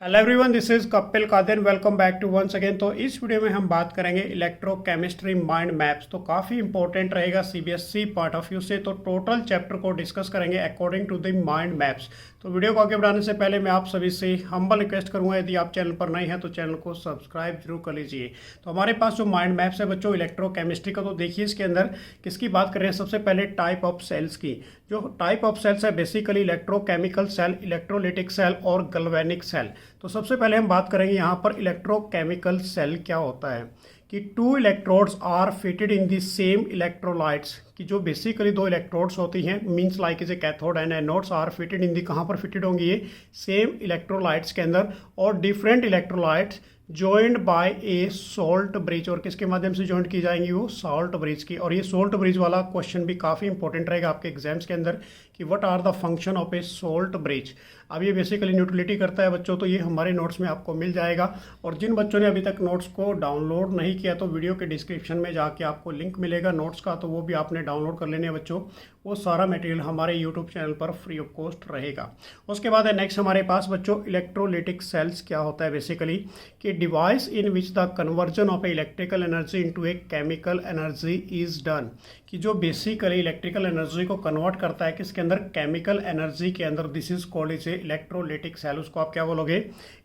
Hello everyone, this is Kapil Kadir. Welcome back to once again. तो इस video में हम बात करेंगे इलेक्ट्रोकेमिस्ट्री माइंड मैप्स। तो काफ़ी इंपॉर्टेंट रहेगा सीबीएसई पॉइंट ऑफ व्यू से। तो टोटल चैप्टर को डिस्कस करेंगे according to the mind maps. तो वीडियो को आगे बढ़ाने से पहले मैं आप सभी से हम्बल रिक्वेस्ट करूंगा, यदि आप चैनल पर नए हैं तो चैनल को सब्सक्राइब जरूर कर लीजिए। तो हमारे पास जो माइंड मैप्स है बच्चों इलेक्ट्रोकेमिस्ट्री का, तो देखिए इसके अंदर किसकी बात कर रहे हैं। सबसे पहले टाइप ऑफ सेल्स की। जो टाइप ऑफ सेल्स है basically electrochemical cell, electrolytic cell और गैल्वेनिक सेल। तो सबसे पहले हम बात करेंगे यहाँ पर इलेक्ट्रोकेमिकल सेल क्या होता है कि two electrodes are fitted in the same electrolytes, कि जो बेसिकली दो इलेक्ट्रोड्स होती हैं means like is a cathode and anodes are fitted in the, कहाँ पर फिटेड होंगी ये सेम इलेक्ट्रोलाइट्स के अंदर, और different electrolytes joined by A salt bridge. और किसके माध्यम से जॉइंट की जाएंगी, वो सॉल्ट ब्रिज की। और ये सॉल्ट ब्रिज वाला क्वेश्चन भी काफ़ी इंपॉर्टेंट रहेगा आपके एग्जाम्स के अंदर कि what are the function of a salt bridge. अब ये बेसिकली न्यूट्रलिटी करता है बच्चों, तो ये हमारे नोट्स में आपको मिल जाएगा। और जिन बच्चों ने अभी तक नोट्स को डाउनलोड नहीं किया तो वीडियो के डिस्क्रिप्शन में जाके आपको लिंक मिलेगा नोट्स का, तो वो भी आपने डाउनलोड कर लेने हैं बच्चों। वो सारा मटेरियल हमारे यूट्यूब चैनल पर फ्री ऑफ कॉस्ट रहेगा। उसके बाद है नेक्स्ट हमारे पास बच्चों इलेक्ट्रोलिटिक सेल्स क्या होता है बेसिकली कि device in which the conversion of a electrical energy into a chemical energy is done, कि जो बेसिकली इलेक्ट्रिकल एनर्जी को कन्वर्ट करता है किसके अंदर, केमिकल एनर्जी के अंदर। This is called is a electrolytic cell. उसको आप क्या बोलोगे,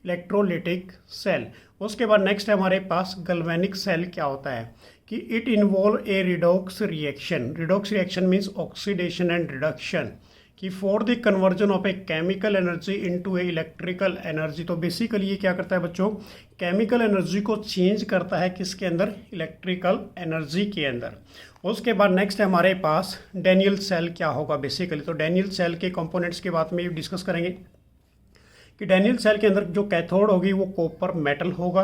इलेक्ट्रोलिटिक सेल। उसके बाद नेक्स्ट है हमारे पास गैल्वेनिक सेल क्या होता है कि it involve a redox reaction. Redox reaction means oxidation and reduction, कि for the conversion of a chemical energy into a electrical energy. तो बेसिकली ये क्या करता है बच्चों, केमिकल एनर्जी को चेंज करता है किसके अंदर, इलेक्ट्रिकल एनर्जी के अंदर। उसके बाद नेक्स्ट है हमारे पास डैनियल सेल क्या होगा बेसिकली। तो डैनियल सेल के कंपोनेंट्स के बाद में डिस्कस करेंगे कि डैनियल सेल के अंदर जो कैथोड होगी वो कॉपर मेटल होगा,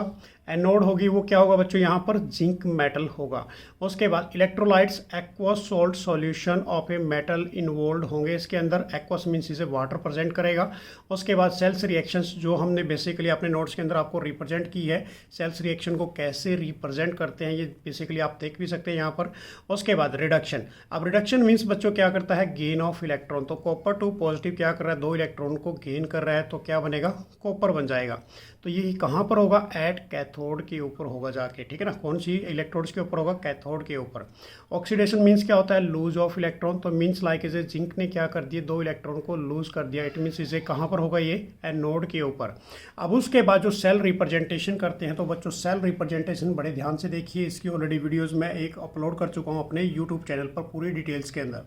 एनोड होगी वो क्या होगा बच्चों, यहाँ पर जिंक मेटल होगा। उसके बाद electrolytes aqueous salt solution of a metal involve होंगे इसके अंदर। एक्वस मीन्स इसे वाटर प्रेजेंट करेगा। उसके बाद सेल्स रिएक्शंस जो हमने बेसिकली अपने नोट्स के अंदर आपको रिप्रेजेंट की है, सेल्स रिएक्शन को कैसे रिप्रेजेंट करते हैं ये बेसिकली आप देख भी सकते हैं यहाँ पर। उसके बाद रिडक्शन। अब रिडक्शन मीन्स बच्चों क्या करता है, गेन ऑफ इलेक्ट्रॉन। तो कॉपर टू पॉजिटिव क्या कर रहा है, दो इलेक्ट्रॉन को गेन कर रहा है, तो क्या बनेगा, कॉपर बन जाएगा। तो ये कहाँ पर होगा, एट कैथोड के ऊपर होगा जाके, ठीक है ना। कौन सी इलेक्ट्रोड्स के ऊपर होगा, कैथोड के ऊपर। ऑक्सीडेशन मीन्स क्या होता है, लूज ऑफ इलेक्ट्रॉन। तो मीन्स लाइक इसे जिंक ने क्या कर दिया, दो इलेक्ट्रॉन को लूज कर दिया। इट मीन्स इसे कहाँ पर होगा, ये एनोड के ऊपर। अब उसके बाद जो सेल रिप्रेजेंटेशन करते हैं, तो बच्चों सेल रिप्रेजेंटेशन बड़े ध्यान से देखिए, इसकी ऑलरेडी वीडियोज़ मैं एक अपलोड कर चुका हूँ अपने यूट्यूब चैनल पर पूरी डिटेल्स के अंदर।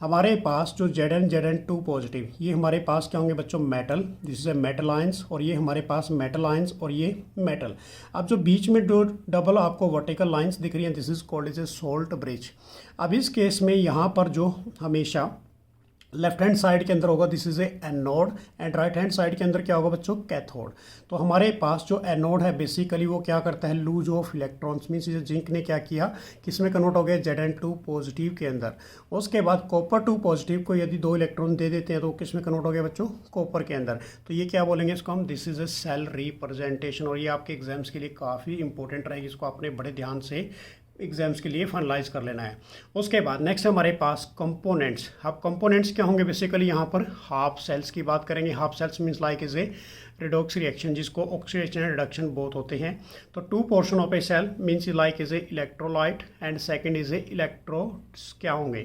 हमारे पास जो Zn2 पॉजिटिव, ये हमारे पास क्या होंगे बच्चों, metal. This is a metal ions, और ये हमारे पास मेटल आयंस और ये मेटल। अब जो बीच में जो डबल आपको वर्टिकल लाइंस दिख रही हैं, this is called is A salt bridge. अब इस केस में यहाँ पर जो हमेशा लेफ्ट हैंड साइड के अंदर होगा this is A anode, and right hand side के अंदर क्या होगा बच्चों, कैथोड। तो हमारे पास जो एनोड है बेसिकली वो क्या करता है, lose of electrons means zinc ने क्या किया, किसमें कन्वर्ट हो गया, Zn2 पॉजिटिव के अंदर। उसके बाद कॉपर 2 पॉजिटिव को यदि दो इलेक्ट्रॉन दे देते हैं तो किसमें कन्वर्ट हो गया बच्चों, कॉपर के अंदर। तो ये क्या बोलेंगे इसको हम, this is a cell representation. और ये आपके एग्जाम्स के लिए काफ़ी इंपॉर्टेंट रहेगी, इसको आपने बड़े ध्यान से एग्जाम्स के लिए फाइनलाइज कर लेना है। उसके बाद नेक्स्ट हमारे पास कंपोनेंट्स। अब कंपोनेंट्स क्या होंगे बेसिकली, यहाँ पर हाफ सेल्स की बात करेंगे। Half cells means like is a redox reaction, जिसको ऑक्सीडेशन एंड रिडक्शन बोथ होते हैं। तो two portion of a cell means like is a electrolyte and second is a electrodes. क्या होंगे,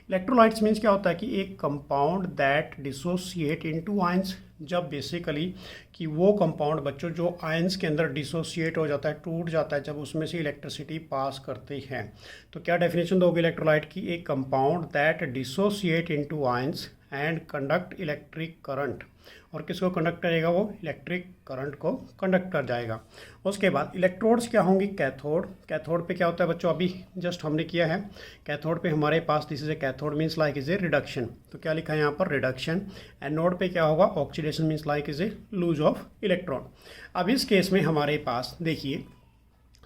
इलेक्ट्रोलाइट्स मीन्स क्या होता है कि एक compound that dissociate into ions. जब बेसिकली कि वो कंपाउंड बच्चों जो आयंस के अंदर डिसोसिएट हो जाता है, टूट जाता है, जब उसमें से इलेक्ट्रिसिटी पास करते हैं। तो क्या डेफिनेशन दोगे इलेक्ट्रोलाइट की, एक compound that dissociate into ions and conduct electric current. और किसको कंडक्ट करेगा, वो इलेक्ट्रिक करंट को कंडक्ट कर जाएगा। उसके बाद इलेक्ट्रोड्स क्या होंगी, कैथोड। कैथोड पे क्या होता है बच्चों, अभी जस्ट हमने किया है। कैथोड पे हमारे पास this is a cathode means like is a reduction. तो क्या लिखा है यहाँ पर, रिडक्शन। एनोड पे क्या होगा, oxidation means like is a lose of electron. अब इस केस में हमारे पास देखिए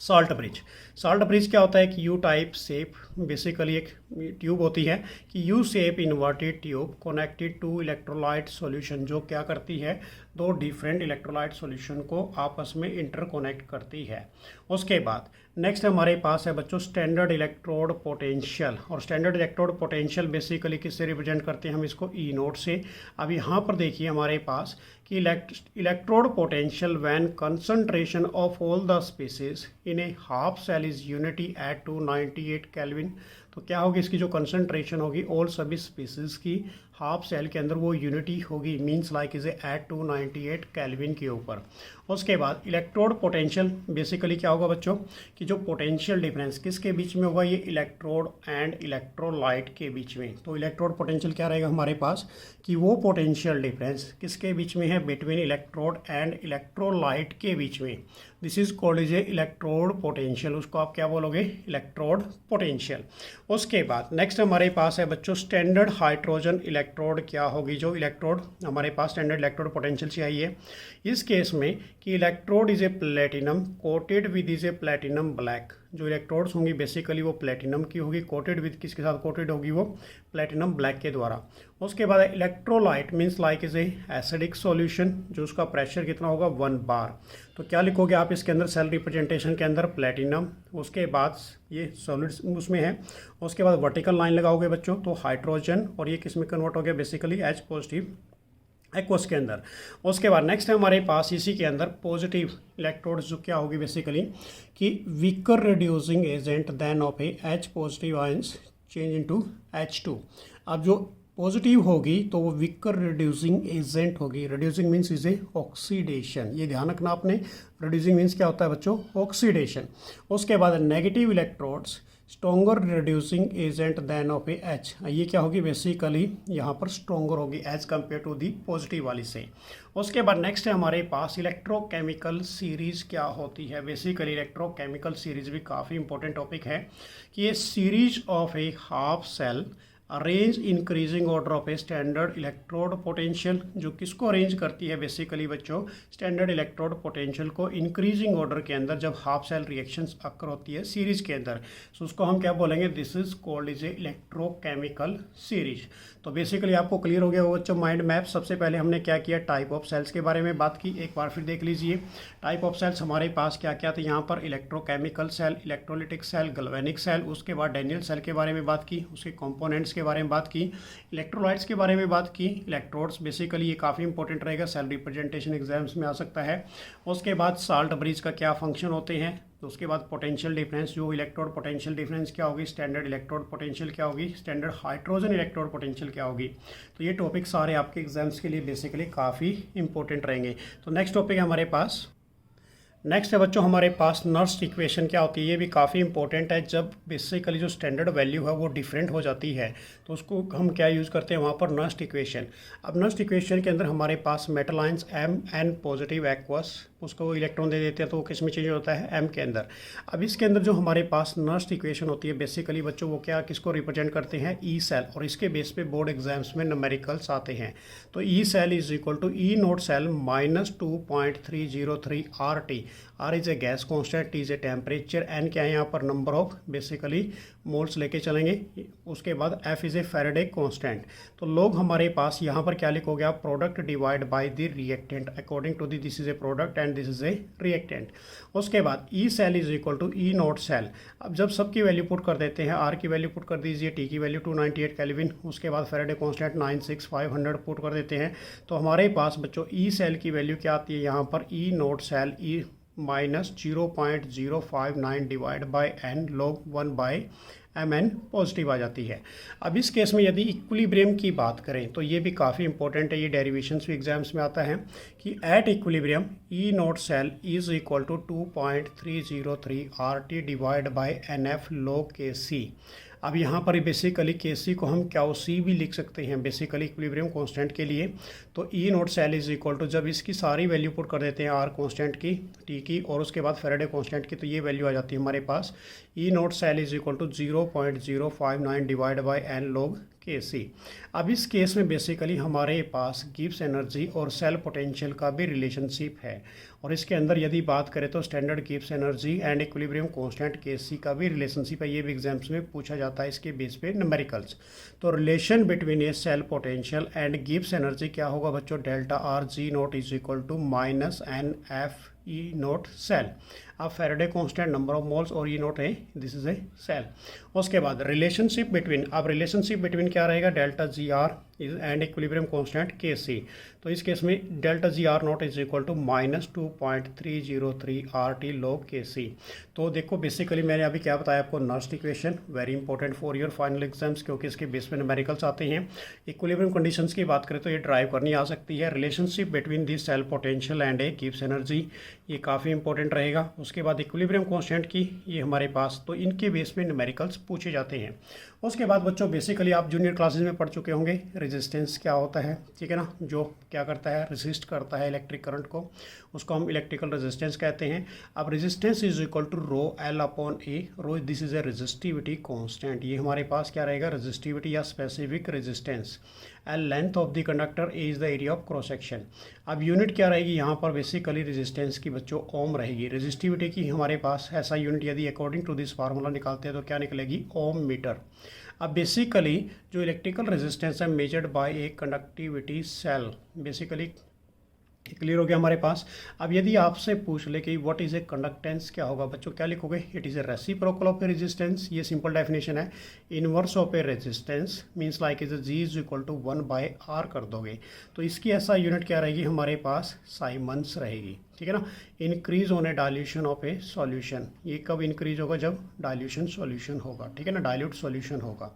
सॉल्ट ब्रिज। सॉल्ट ब्रिज क्या होता है कि यू टाइप शेप, बेसिकली एक ट्यूब होती है कि U shape inverted tube connected to electrolyte solution, जो क्या करती है, दो डिफरेंट इलेक्ट्रोलाइट सॉल्यूशन को आपस में इंटरकनेक्ट करती है। उसके बाद नेक्स्ट हमारे पास है बच्चों स्टैंडर्ड इलेक्ट्रोड पोटेंशियल, और स्टैंडर्ड इलेक्ट्रोड पोटेंशियल बेसिकली किससे रिप्रेजेंट करते हैं, हम इसको ई नोट से। अब यहाँ पर देखिए हमारे पास कि electrode potential when concentration of all the species in a half cell is unity at 298 kelvin. तो क्या होगी, इसकी जो कंसंट्रेशन होगी ऑल सभी स्पीसीज की हाफ सेल के अंदर वो यूनिटी होगी, means like is at 298 kelvin के ऊपर। उसके बाद इलेक्ट्रोड पोटेंशियल बेसिकली क्या होगा बच्चों कि जो पोटेंशियल डिफरेंस किसके बीच में होगा, ये इलेक्ट्रोड एंड इलेक्ट्रोलाइट के बीच में। तो इलेक्ट्रोड पोटेंशियल क्या रहेगा हमारे पास कि वो पोटेंशियल डिफरेंस किसके बीच में है, बिटवीन इलेक्ट्रोड एंड इलेक्ट्रोलाइट के बीच में। This is called is A electrode potential, उसको आप क्या बोलोगे, इलेक्ट्रोड पोटेंशियल। उसके बाद नेक्स्ट हमारे पास है बच्चों स्टैंडर्ड हाइड्रोजन इलेक्ट्रोड क्या होगी, जो इलेक्ट्रोड हमारे पास स्टैंडर्ड इलेक्ट्रोड पोटेंशियल से आई है इस केस में कि electrode is a platinum coated with is a platinum black. जो इलेक्ट्रोड्स होंगी बेसिकली वो प्लेटिनम की होगी, कोटेड विद किसके साथ कोटेड होगी, वो प्लेटिनम ब्लैक के द्वारा। उसके बाद electrolyte means like is A acidic solution, जो उसका प्रेशर कितना होगा 1 बार। तो क्या लिखोगे आप इसके अंदर सेल रिप्रेजेंटेशन के अंदर प्लेटिनम, उसके बाद ये सॉलिड्स उसमें है, उसके बाद वर्टिकल लाइन लगाओगे बच्चों तो हाइड्रोजन, और ये किस में कन्वर्ट हो गया बेसिकली H पॉजिटिव एक्वस के अंदर। उसके बाद नेक्स्ट है हमारे पास इसी के अंदर पॉजिटिव इलेक्ट्रोड्स, जो क्या होगी बेसिकली कि weaker reducing agent than of a H positive ions change into H2। अब जो पॉजिटिव होगी तो वो वीकर रिड्यूसिंग एजेंट होगी, reducing means is a oxidation, ये ध्यान रखना आपने, रिड्यूसिंग मीन्स क्या होता है बच्चों, ऑक्सीडेशन। उसके बाद negative electrodes stronger reducing agent than of a H, ये क्या होगी बेसिकली यहाँ पर स्ट्रोंगर होगी as compare to the positive वाली से। उसके बाद नेक्स्ट है हमारे पास इलेक्ट्रोकेमिकल सीरीज क्या होती है। बेसिकली इलेक्ट्रोकेमिकल सीरीज भी काफ़ी इंपॉर्टेंट टॉपिक है कि ये series of a half cell arrange increasing order of a standard electrode potential, जो किसको अरेंज करती है बेसिकली बच्चों, स्टैंडर्ड इलेक्ट्रोड पोटेंशियल को इंक्रीजिंग ऑर्डर के अंदर जब हाफ सेल रिएक्शंस अकर होती है सीरीज के अंदर, तो उसको हम क्या बोलेंगे, this is called is A electrochemical series. तो बेसिकली आपको क्लियर हो गया वो बच्चों माइंड मैप। सबसे पहले हमने क्या किया, टाइप ऑफ सेल्स के बारे में बात की, एक बार फिर देख लीजिए टाइप ऑफ सेल्स हमारे पास क्या क्या थे यहाँ पर, electrochemical cell, electrolytic cell, galvanic cell, उसके बाद डैनियल सेल के बारे में बात की, उसके कंपोनेंट्स के बारे में बात की, इलेक्ट्रोलाइट्स के बारे में बात की, इलेक्ट्रोड्स बेसिकली ये काफ़ी इंपॉर्टेंट रहेगा, सेल रिप्रेजेंटेशन एग्जाम्स में आ सकता है। उसके बाद साल्ट ब्रिज का क्या फंक्शन होते हैं, तो उसके बाद पोटेंशियल डिफरेंस, जो इलेक्ट्रोड पोटेंशियल डिफरेंस क्या होगी, स्टैंडर्ड इलेक्ट्रोड पोटेंशियल क्या होगी, स्टैंडर्ड हाइड्रोजन इलेक्ट्रोड पोटेंशियल क्या होगी। तो ये टॉपिक सारे आपके एग्जाम्स के लिए बेसिकली काफ़ी इंपॉर्टेंट रहेंगे। तो नेक्स्ट टॉपिक है हमारे पास, नेक्स्ट है बच्चों हमारे पास नर्स्ट इक्वेशन क्या होती है, ये भी काफ़ी इंपॉर्टेंट है। जब बेसिकली जो स्टैंडर्ड वैल्यू है वो डिफरेंट हो जाती है तो उसको हम क्या यूज़ करते हैं वहाँ पर, नर्स्ट इक्वेशन। अब नर्स्ट इक्वेशन के अंदर हमारे पास metal ions Mn positive aqueous, उसको इलेक्ट्रॉन दे देते हैं तो वो किस में चेंज होता है, M के अंदर। अब इसके अंदर जो हमारे पास नर्स्ट इक्वेशन होती है बेसिकली बच्चों वो क्या किसको रिप्रेजेंट करते हैं, ई सेल, और इसके बेस पे बोर्ड एग्जाम्स में न्यूमेरिकल्स आते हैं। तो E cell is equal to E naught cell minus 2.303 RT। R is a gas constant, T is a temperature, N क्या है यहाँ पर नंबर ऑफ बेसिकली मोल्स लेके चलेंगे। उसके बाद F is a Faraday constant. तो लोग हमारे पास यहाँ पर क्या लिखोगे आप, product divide by the reactant according to the, this is a product and this is a reactant. उसके बाद E cell is equal to E naught cell. अब जब सबकी वैल्यू पुट कर देते हैं, R की वैल्यू पुट कर दीजिए, T की वैल्यू 298 केल्विन, उसके बाद फैराडे कॉन्स्टेंट 96500 पुट कर देते हैं, तो हमारे पास बच्चों ई सेल की वैल्यू क्या आती है यहाँ पर, E naught cell E minus 0.059 divide by n log 1/mn positive आ जाती है। अब इस केस में यदि इक्विलिब्रियम की बात करें तो ये भी काफ़ी इंपॉर्टेंट है, ये डेरिवेशंस भी एग्जाम्स में आता है कि at equilibrium E naught cell is equal to 2.303 RT divide by NF log Kc। अब यहाँ पर बेसिकली Kc को हम Kc भी लिख सकते हैं बेसिकली इक्विलिब्रियम कांस्टेंट के लिए। तो E naught cell is equal to, जब इसकी सारी वैल्यू पुट कर देते हैं R कांस्टेंट की, T की और उसके बाद फैराडे कांस्टेंट की, तो ये वैल्यू आ जाती है हमारे पास, E naught cell is equal to 0.059 divide by n log Kc। अब इस केस में बेसिकली हमारे पास गिब्स एनर्जी और सेल पोटेंशियल का भी रिलेशनशिप है, और इसके अंदर यदि बात करें तो standard Gibbs energy and equilibrium constant Kc का भी रिलेशनशिप है। ये भी एग्जाम्स में पूछा जाता है इसके बेस पे न्यूमेरिकल्स। तो relation between a cell potential and Gibbs energy क्या होगा बच्चों, delta R G naught is equal to minus N F E naught cell. अब Faraday constant number of moles और ई नोट है, दिस इज ए सेल। उसके बाद relationship between, अब relationship between क्या रहेगा, delta G R is and equilibrium constant Kc। तो इस केस में delta G R naught is equal to minus 2.303 RT log Kc। तो देखो बेसिकली मैंने अभी क्या बताया आपको, Nernst equation very important for your final exams, क्योंकि इसके बेस पे न्यूमेरिकल्स आते हैं। इक्विलिब्रियम कंडीशंस की बात करें तो ये ड्राइव करनी आ सकती है। Relationship between the cell potential and a Gibbs energy, ये काफ़ी इंपॉर्टेंट रहेगा। उसके बाद इक्विलिब्रियम कांस्टेंट की ये हमारे पास, तो इनके बेस पे न्यूमेरिकल्स पूछे जाते हैं। उसके बाद बच्चों बेसिकली आप जूनियर क्लासेस में पढ़ चुके होंगे रेजिस्टेंस क्या होता है, ठीक है ना, जो क्या करता है, रेजिस्ट करता है इलेक्ट्रिक करंट को, उसको हम इलेक्ट्रिकल रेजिस्टेंस कहते हैं। अब resistance is equal to rho L upon A, rho this is a resistivity constant. ये हमारे पास क्या रहेगा, रेजिस्टिविटी या specific resistance. L length of the conductor, A is the area of cross section. अब यूनिट क्या रहेगी यहाँ पर, बेसिकली रेजिस्टेंस की बच्चों ओम रहेगी। रेजिस्टिविटी की हमारे पास ऐसा यूनिट यदि अकॉर्डिंग टू दिस फार्मूला निकालते हैं तो क्या निकलेगी, ओम मीटर। अब बेसिकली जो इलेक्ट्रिकल रेजिस्टेंस है measured by a conductivity cell, basically clear हो गया हमारे पास। अब यदि आपसे पूछ ले कि व्हाट इज़ ए कंडक्टेंस, क्या होगा बच्चों, क्या लिखोगे, it is a reciprocal of a resistance. ये सिंपल डेफिनेशन है। Inverse of a resistance means like is G is equal to 1/r कर दोगे तो इसकी ऐसा यूनिट क्या रहेगी हमारे पास, साइमन्स रहेगी, ठीक है ना। Increase on A dilution of A solution, ये कब इंक्रीज होगा, जब डाइल्यूशन सॉल्यूशन होगा, ठीक है ना, डाइल्यूट सॉल्यूशन होगा।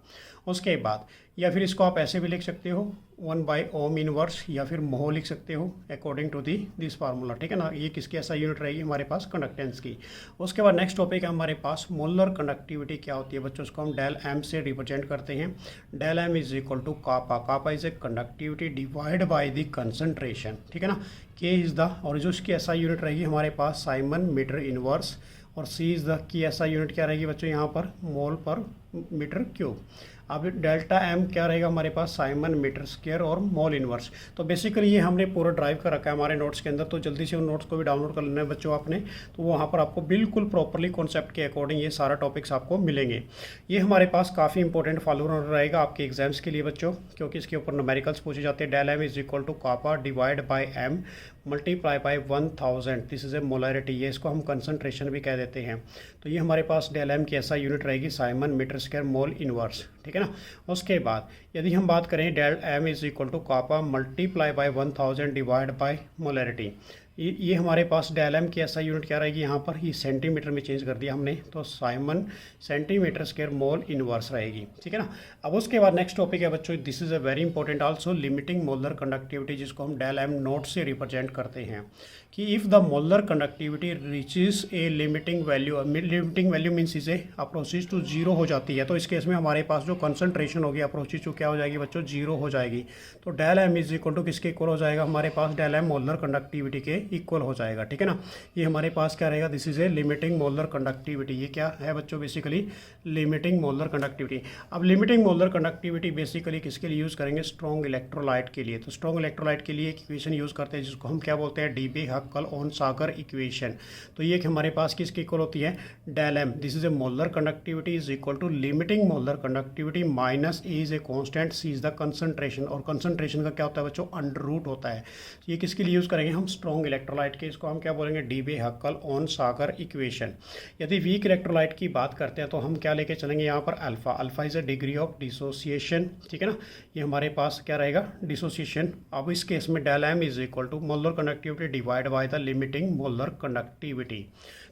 उसके बाद या फिर इसको आप ऐसे भी लिख सकते हो 1/ओम इनवर्स, या फिर मोह लिख सकते हो अकॉर्डिंग टू दिस फार्मूला, ठीक है ना। ये किसकी ऐसा यूनिट रहेगी हमारे पास, कंडक्टेंस की। उसके बाद नेक्स्ट टॉपिक है हमारे पास मोलर कंडक्टिविटी क्या होती है बच्चों, उसको हम डेल एम से रिप्रेजेंट करते हैं। Del M is equal to kappa, kappa is a conductivity divide by the concentration, ठीक है ना। के इज द, और जो इसकी ऐसा यूनिट रहेगी हमारे पास साइमन मीटर इनवर्स, और सी इज द की ऐसा यूनिट क्या रहेगी बच्चों यहाँ पर, मोल पर मीटर क्यूब। अब डेल्टा एम क्या रहेगा हमारे पास, साइमन मीटर स्क्वायर और मोल इनवर्स। तो बेसिकली ये हमने पूरा ड्राइव कर रखा है हमारे नोट्स के अंदर, तो जल्दी से उन नोट्स को भी डाउनलोड कर लेना है बच्चों आपने, तो वहाँ पर आपको बिल्कुल प्रॉपरली कॉन्सेप्ट के अकॉर्डिंग ये सारा टॉपिक्स आपको मिलेंगे। ये हमारे पास काफ़ी इंपॉर्टेंट फॉलोअर रहेगा आपके एग्जाम्स के लिए बच्चों, क्योंकि इसके ऊपर न्यूमेरिकल्स पूछे जाते हैं। Del M is equal to kappa divide by M multiply by 1000, this is a molarity, ये इसको हम कंसंट्रेशन भी कह देते हैं। तो ये हमारे पास डेल एम की ऐसा यूनिट रहेगी siemens metre square mole inverse, ठीक है ना। उसके बाद यदि हम बात करें del M is equal to kappa multiply by 1000 divide by molarity, ये हमारे पास डेल एम की ऐसा यूनिट क्या रहेगी यहाँ पर, ये सेंटीमीटर में चेंज कर दिया हमने, तो Simon centimetre square mole inverse रहेगी, ठीक है ना। अब उसके बाद नेक्स्ट टॉपिक है बच्चों, this is a very important also, limiting molar conductivity, जिसको हम डेल एम नोट से रिप्रेजेंट करते हैं कि if the molar conductivity reaches A limiting value means इसे अप्रोचेज टू जीरो हो जाती है, तो इस केस में हमारे पास जो कंसंट्रेशन होगी अप्रोचेज टू क्या हो जाएगी बच्चों, जीरो हो जाएगी। तो del M is equal to किसके इक्वल हो जाएगा हमारे पास, डेल एम मोलर कंडक्टिविटी के इक्वल हो जाएगा, ठीक है ना। ये हमारे पास क्या रहेगा, this is A limiting molar conductivity, ये क्या है बच्चों, बेसिकली लिमिटिंग मोलर कंडक्टिविटी। अब लिमिटिंग मोलर कंडक्टिविटी बेसिकली किसके लिए यूज़ करेंगे, स्ट्रॉन्ग इलेक्ट्रोलाइट के लिए। तो स्ट्रॉन्ग इलेक्ट्रोलाइट के लिए एक इक्वेशन यूज़ करते हैं जिसको हम क्या बोलते हैं, Debye Huckel Onsager equation. तो ये हमारे पास किसकी इक्वल होती है, del M, this is a molar conductivity is equal to limiting molar conductivity minus A is a constant, C is the concentration, और कंसंट्रेशन का क्या होता है बच्चों, अंडर रूट होता है। ये किसके लिए यूज़ करेंगे हम, स्ट्रॉन्ग इलेक्ट्रोलाइट के, इसको हम क्या बोलेंगे, dB Huckel Onsager equation. यदि वीक इलेक्ट्रोलाइट की बात करते हैं तो हम क्या लेके चलेंगे यहाँ पर, alpha, alpha is a degree of dissociation, ठीक है ना। ये हमारे पास क्या रहेगा, डिसोसिएशन। अब इस केस में del M is equal to molar conductivity divide by the limiting molar conductivity.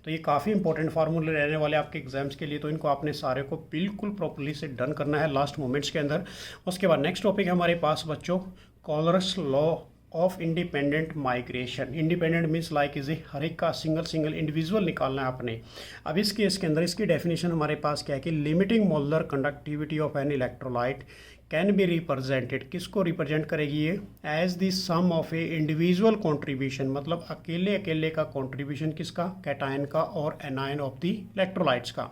तो ये काफ़ी इंपॉर्टेंट फार्मूले रहने वाले आपके एग्जाम्स के लिए, तो इनको आपने सारे को बिल्कुल प्रॉपर्ली से डन करना है लास्ट मोमेंट्स के अंदर। उसके बाद नेक्स्ट टॉपिक है हमारे पास बच्चों, Kohlrausch's law of independent migration. Independent means like is a, हर एक का सिंगल इंडिविजुअल निकालना है आपने। अब इस केस के अंदर इसकी डेफिनेशन हमारे पास क्या है कि limiting molar conductivity of an electrolyte can be represented, किसको रिप्रेजेंट करेगी ये, as the sum of a individual contribution, मतलब अकेले अकेले का कॉन्ट्रीब्यूशन किसका, कैटायन का और एनायन ऑफ द इलेक्ट्रोलाइट्स का।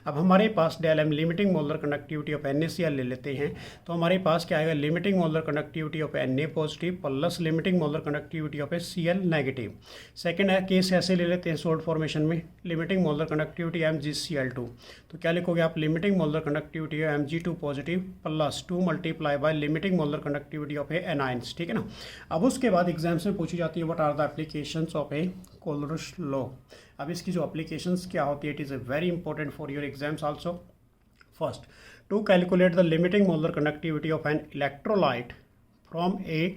अब हमारे पास del M limiting molar conductivity of NaCl ले लेते हैं, तो हमारे पास क्या आएगा, limiting molar conductivity of Na positive plus limiting molar conductivity of Cl negative. Second है केस ऐसे ले लेते हैं सोल्ट फॉर्मेशन में, लिमिटिंग मोलर कंडक्टिविटी MgCl2, तो क्या लिखोगे आप, limiting molar conductivity of Mg2 positive plus 2 multiply by limiting molar conductivity of a anions, ठीक है ना। अब उसके बाद एग्जाम्स में पूछी जाती है what are the applications of a Kohlrausch law. अब इसकी जो एप्लीकेशंस क्या होती है, it is very important for your exams also. First, to calculate the limiting molar conductivity of an electrolyte from a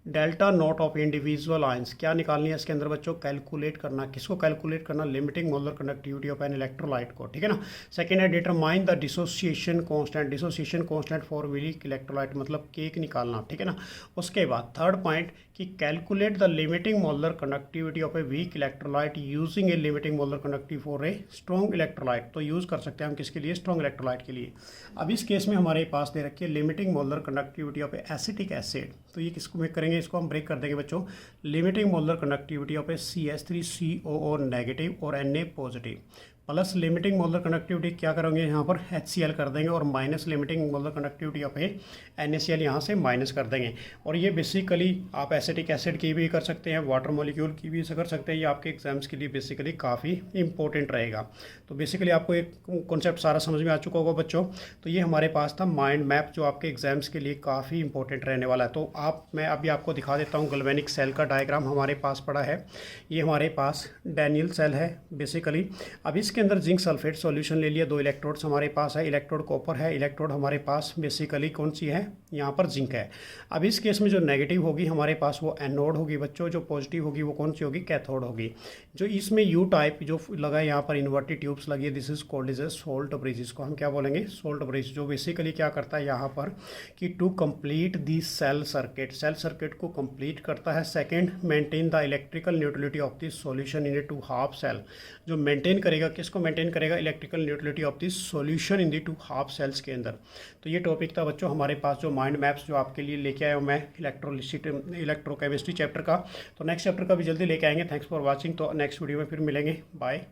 delta naught of individual ions, क्या निकालनी है इसके अंदर बच्चों, कैलकुलेट करना, किसको कैलकुलेट करना, limiting molar conductivity of an electrolyte को, ठीक है ना। सेकेंड है determine the dissociation constant, dissociation constant for weak electrolyte, मतलब केक निकालना, ठीक है ना। उसके बाद थर्ड पॉइंट कि calculate the limiting molar conductivity of a weak electrolyte using A limiting molar conductivity for a strong electrolyte, तो यूज़ कर सकते हैं हम किसके लिए, स्ट्रॉन्ग इलेक्ट्रोलाइट के लिए। अब इस केस में हमारे पास दे रखी है limiting molar conductivity of A acetic acid, तो ये किसको में करेंगे, इसको हम ब्रेक कर देंगे बच्चों, limiting molar conductivity of A CH3COO negative और Na positive plus limiting molar conductivity क्या करेंगे यहाँ पर HCl कर देंगे और minus limiting molar conductivity of A NaCl यहाँ से माइनस कर देंगे। और ये बेसिकली आप एसिटिक एसिड की भी कर सकते हैं, वाटर मॉलिक्यूल की भी कर सकते हैं, ये आपके एग्जाम्स के लिए बेसिकली काफ़ी इंपॉर्टेंट रहेगा। तो बेसिकली आपको एक कॉन्सेप्ट सारा समझ में आ चुका होगा बच्चों। तो ये हमारे पास था माइंड मैप जो आपके एग्जाम्स के लिए काफ़ी इंपॉर्टेंट रहने वाला है। तो मैं अभी आपको दिखा देता हूँ गैल्वेनिक सेल का डायग्राम हमारे पास पड़ा है। ये हमारे पास डैनियल सेल है बेसिकली। अब इसके अंदर जिंक सल्फेट सॉल्यूशन ले लिया, 2 इलेक्ट्रोड्स हमारे पास है, इलेक्ट्रोड कॉपर है, इलेक्ट्रोड हमारे पास बेसिकली कौन सी है, यहाँ पर जिंक है। अब इस केस में जो नेगेटिव होगी हमारे पास वो एनोड होगी बच्चों, जो पॉजिटिव होगी वो कौन सी होगी, कैथोड होगी। जो इसमें यू टाइप जो लगा है यहाँ पर इन्वर्टेड ट्यूब्स लगी है, this is called is A salt bridge, इसको हम क्या बोलेंगे, सोल्ट ब्रिज, जो बेसिकली क्या करता है यहाँ पर कि to complete the cell circuit को कंप्लीट करता है। Second, maintain the electrical neutrality of this solution in a two half cell, जो मेंटेन करेगा, किसको मेंटेन करेगा, electrical neutrality of this solution in the two half cells के अंदर। तो ये टॉपिक था बच्चों हमारे पास जो माइंड मैप्स जो आपके लिए लेके आया हूँ मैं इलेक्ट्रोकेमिस्ट्री चैप्टर का। तो नेक्स्ट चैप्टर का भी जल्दी लेके आएंगे। Thanks for watching. तो नेक्स्ट वीडियो में फिर मिलेंगे, बाय।